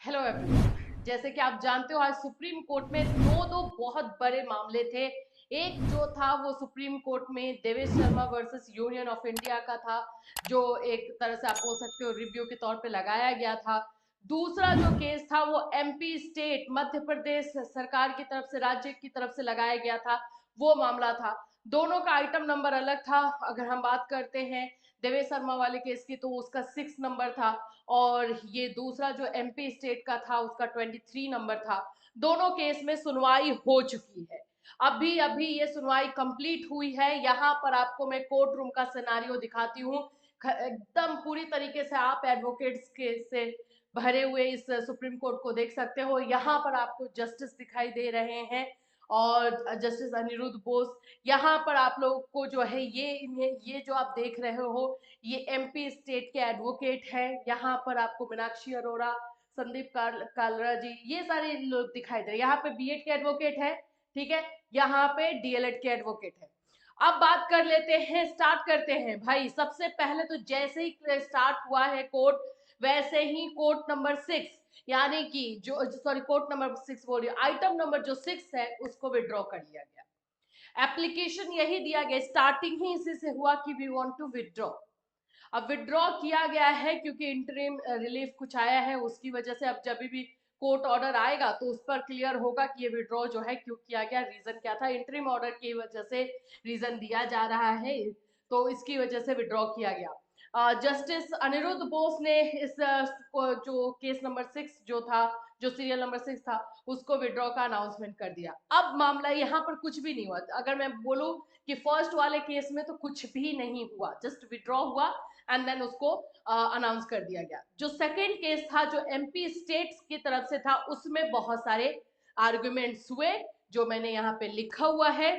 Hello everyone. जैसे कि आप जानते हो आज सुप्रीम कोर्ट में दो बहुत बड़े मामले थे। एक जो था वो सुप्रीम कोर्ट में Devesh Sharma versus union of India का था, जो एक तरह से आप बोल सकते हो रिव्यू के तौर पे लगाया गया था। दूसरा जो केस था वो एमपी स्टेट मध्य प्रदेश सरकार की तरफ से, राज्य की तरफ से लगाया गया था, वो मामला था। दोनों का आइटम नंबर अलग था। अगर हम बात करते हैं देवेश शर्मा वाले केस की तो उसका 6 नंबर था, और ये दूसरा जो एमपी स्टेट का था उसका 23 नंबर था। दोनों केस में सुनवाई हो चुकी है। अभी अभी ये सुनवाई कंप्लीट हुई है। यहाँ पर आपको मैं कोर्ट रूम का सिनारियो दिखाती हूँ। एकदम पूरी तरीके से आप एडवोकेट्स के से भरे हुए इस सुप्रीम कोर्ट को देख सकते हो। यहाँ पर आपको जस्टिस दिखाई दे रहे हैं और जस्टिस अनिरुद्ध बोस। यहाँ पर आप लोगों को जो है ये जो आप देख रहे हो ये एमपी स्टेट के एडवोकेट हैं। यहाँ पर आपको मीनाक्षी अरोड़ा, संदीप कालरा जी, ये सारे लोग दिखाई दे रहे हैं। यहाँ पे बीएड के एडवोकेट है, ठीक है, यहाँ पे डीएलएड के एडवोकेट है। अब बात कर लेते हैं, स्टार्ट करते हैं भाई। सबसे पहले तो जैसे ही स्टार्ट हुआ है कोर्ट, वैसे ही कोर्ट नंबर 6 यानी कि जो सॉरी कोर्ट नंबर 6 बोल रही हूँ, आइटम नंबर जो 6 है उसको विड्रॉ कर लिया गया। एप्लीकेशन यही दिया गया, स्टार्टिंग ही इसी से हुआ कि वी वांट टू विड्रॉ। अब विड्रॉ किया गया है क्योंकि इंटरिम रिलीफ कुछ आया है, उसकी वजह से अब जब भी कोर्ट ऑर्डर आएगा तो उस पर क्लियर होगा कि ये विड्रॉ जो है क्यों किया गया, रीजन क्या था। इंटरिम ऑर्डर की वजह से रीजन दिया जा रहा है, तो इसकी वजह से विड्रॉ किया गया। जस्टिस अनिरुद्ध बोस ने इस जो केस नंबर 6 जो था, जो सीरियल नंबर 6 था, उसको विड्रॉ का अनाउंसमेंट कर दिया। अब मामला यहाँ पर कुछ भी नहीं हुआ। अगर मैं बोलूं कि फर्स्ट वाले केस में तो कुछ भी नहीं हुआ, जस्ट विड्रॉ हुआ एंड देन उसको अनाउंस कर दिया गया। जो सेकेंड केस था जो एमपी स्टेट्स की तरफ से था, उसमें बहुत सारे आर्गुमेंट्स हुए जो मैंने यहाँ पे लिखा हुआ है।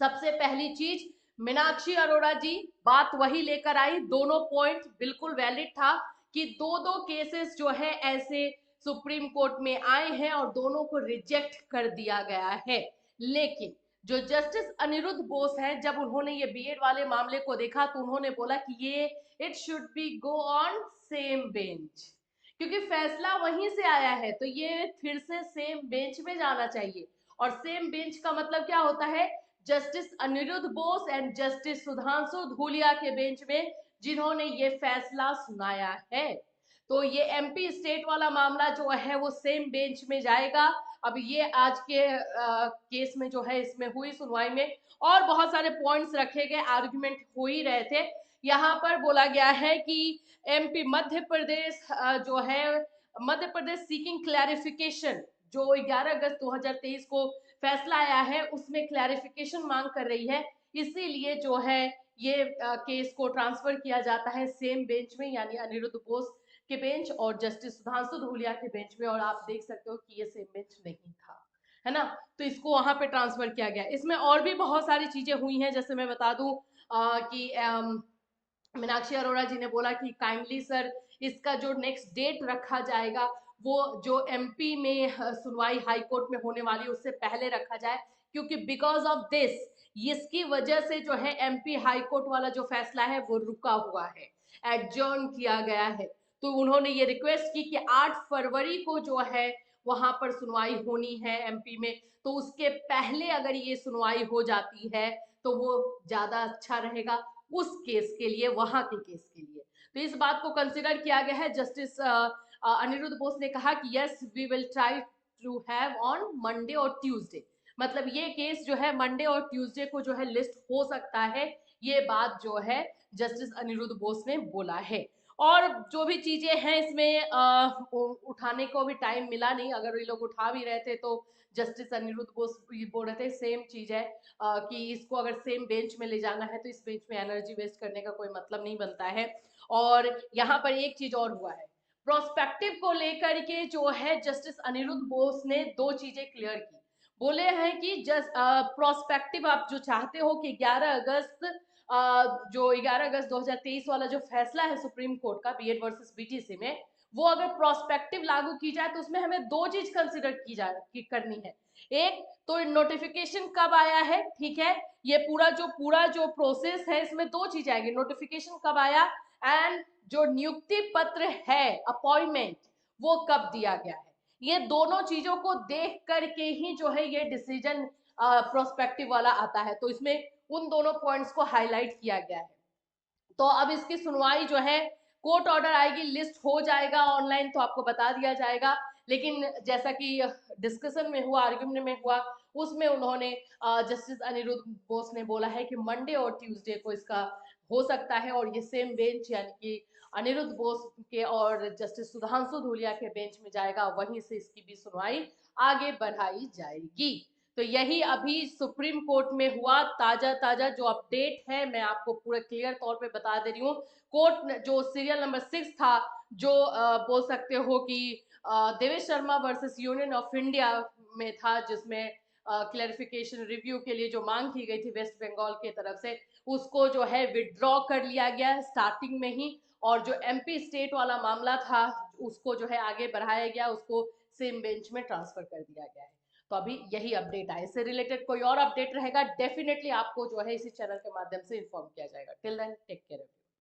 सबसे पहली चीज, मीनाक्षी अरोड़ा जी बात वही लेकर आई, दोनों पॉइंट बिल्कुल वैलिड था कि दो दो केसेस जो है ऐसे सुप्रीम कोर्ट में आए हैं और दोनों को रिजेक्ट कर दिया गया है। लेकिन जो जस्टिस अनिरुद्ध बोस हैं, जब उन्होंने ये बीएड वाले मामले को देखा तो उन्होंने बोला कि ये it should be go on same bench, क्योंकि फैसला वहीं से आया है तो ये फिर से सेम बेंच में जाना चाहिए। और सेम बेंच का मतलब क्या होता है, justice Aniruddha Bose and justice Sudhanshu Dhulia के बेंच में, जिन्होंने ये फैसला सुनाया है। तो ये एमपी स्टेट वाला मामला जो है वो सेम बेंच में जाएगा। अब ये आज के केस में जो है इसमें हुई सुनवाई में और बहुत सारे पॉइंट्स रखे गए, आर्गुमेंट हो ही रहे थे। यहाँ पर बोला गया है कि एमपी मध्य प्रदेश जो है, मध्य प्रदेश सीकिंग क्लैरिफिकेशन, जो 11 अगस्त 2023 को फैसला आया है उसमें क्लैरिफिकेशन मांग कर रही है, इसीलिए जो है ये केस को ट्रांसफर किया जाता है सेम बेंच में, यानी अनिरुद्ध बोस के बेंच और जस्टिस सुधांशु धूलिया के बेंच में। और आप देख सकते हो कि ये सेम बेंच नहीं था, है ना, तो इसको वहां पे ट्रांसफर किया गया। इसमें और भी बहुत सारी चीजें हुई हैं, जैसे मैं बता दूं कि मीनाक्षी अरोड़ा जी ने बोला कि काइंडली सर इसका जो नेक्स्ट डेट रखा जाएगा वो जो एमपी में सुनवाई हाई कोर्ट में होने वाली है उससे पहले रखा जाए, क्योंकि बिकॉज ऑफ दिस, इसकी वजह से जो है एमपी हाई कोर्ट वाला जो फैसला है वो रुका हुआ है, एडजर्न किया गया है। तो उन्होंने ये रिक्वेस्ट की कि 8 फरवरी को जो है वहां पर सुनवाई होनी है एमपी में, तो उसके पहले अगर ये सुनवाई हो जाती है तो वो ज्यादा अच्छा रहेगा उस केस के लिए, वहां के केस के लिए। तो इस बात को कंसिडर किया गया है। जस्टिस अनिरुद्ध बोस ने कहा कि yes we will try to have on Monday और ट्यूसडे, मतलब ये केस जो है मंडे और ट्यूसडे को जो है लिस्ट हो सकता है, ये बात जो है जस्टिस अनिरुद्ध बोस ने बोला है। और जो भी चीजें हैं इसमें उठाने को भी टाइम मिला नहीं, अगर ये लोग उठा भी रहे थे तो जस्टिस अनिरुद्ध बोस बोल रहे थे सेम चीज है कि इसको अगर सेम बेंच में ले जाना है तो इस बेंच में एनर्जी वेस्ट करने का कोई मतलब नहीं बनता है। और यहाँ पर एक चीज और हुआ है, प्रोस्पेक्टिव को लेकर के जो है जस्टिस अनिरुद्ध बोस ने दो चीजें क्लियर की। बोले हैं कि प्रोस्पेक्टिव आप जो चाहते हो कि 11 अगस्त जो 11 अगस्त 2023 वाला जो फैसला है सुप्रीम कोर्ट का बीएड वर्सेस बीटीसी में, वो अगर प्रोस्पेक्टिव लागू की जाए तो उसमें हमें दो चीज कंसिडर की करनी है। एक तो नोटिफिकेशन कब आया है, ठीक है, ये पूरा जो प्रोसेस है इसमें दो चीज आएगी, नोटिफिकेशन कब आया एंड जो नियुक्ति पत्र है अपॉइंटमेंट वो कब दिया गया है। ये दोनों चीजों को देख करके ही जो है ये डिसीजन प्रोस्पेक्टिव वाला आता है, तो इसमें उन दोनों पॉइंट्स को हाईलाइट किया गया है। तो अब इसकी सुनवाई जो है, कोर्ट ऑर्डर आएगी, लिस्ट हो जाएगा ऑनलाइन तो आपको बता दिया जाएगा। लेकिन जैसा कि डिस्कशन में हुआ, आर्ग्यूमेंट में हुआ, उसमें उन्होंने जस्टिस अनिरुद्ध बोस ने बोला है कि मंडे और ट्यूसडे को इसका हो सकता है, और ये सेम बेंच यानी कि अनिरुद्ध बोस के और जस्टिस सुधांशु धूलिया के बेंच में जाएगा, वहीं से इसकी भी सुनवाई आगे बढ़ाई जाएगी। तो यही अभी सुप्रीम कोर्ट में हुआ ताजा ताजा जो अपडेट है, मैं आपको पूरे क्लियर तौर पे बता दे रही हूँ। कोर्ट जो सीरियल नंबर 6 था, जो बोल सकते हो कि Devesh Sharma versus union of India में था, जिसमें क्लैरिफिकेशन रिव्यू के लिए जो मांग की गई थी वेस्ट बंगाल की तरफ से, उसको जो है विड्रॉ कर लिया गया स्टार्टिंग में ही। और जो एमपी स्टेट वाला मामला था, उसको जो है आगे बढ़ाया गया, उसको सेम बेंच में ट्रांसफर कर दिया गया है। तो अभी यही अपडेट आया। इससे रिलेटेड कोई और अपडेट रहेगा डेफिनेटली आपको जो है इसी चैनल के माध्यम से इन्फॉर्म किया जाएगा। Till then take care.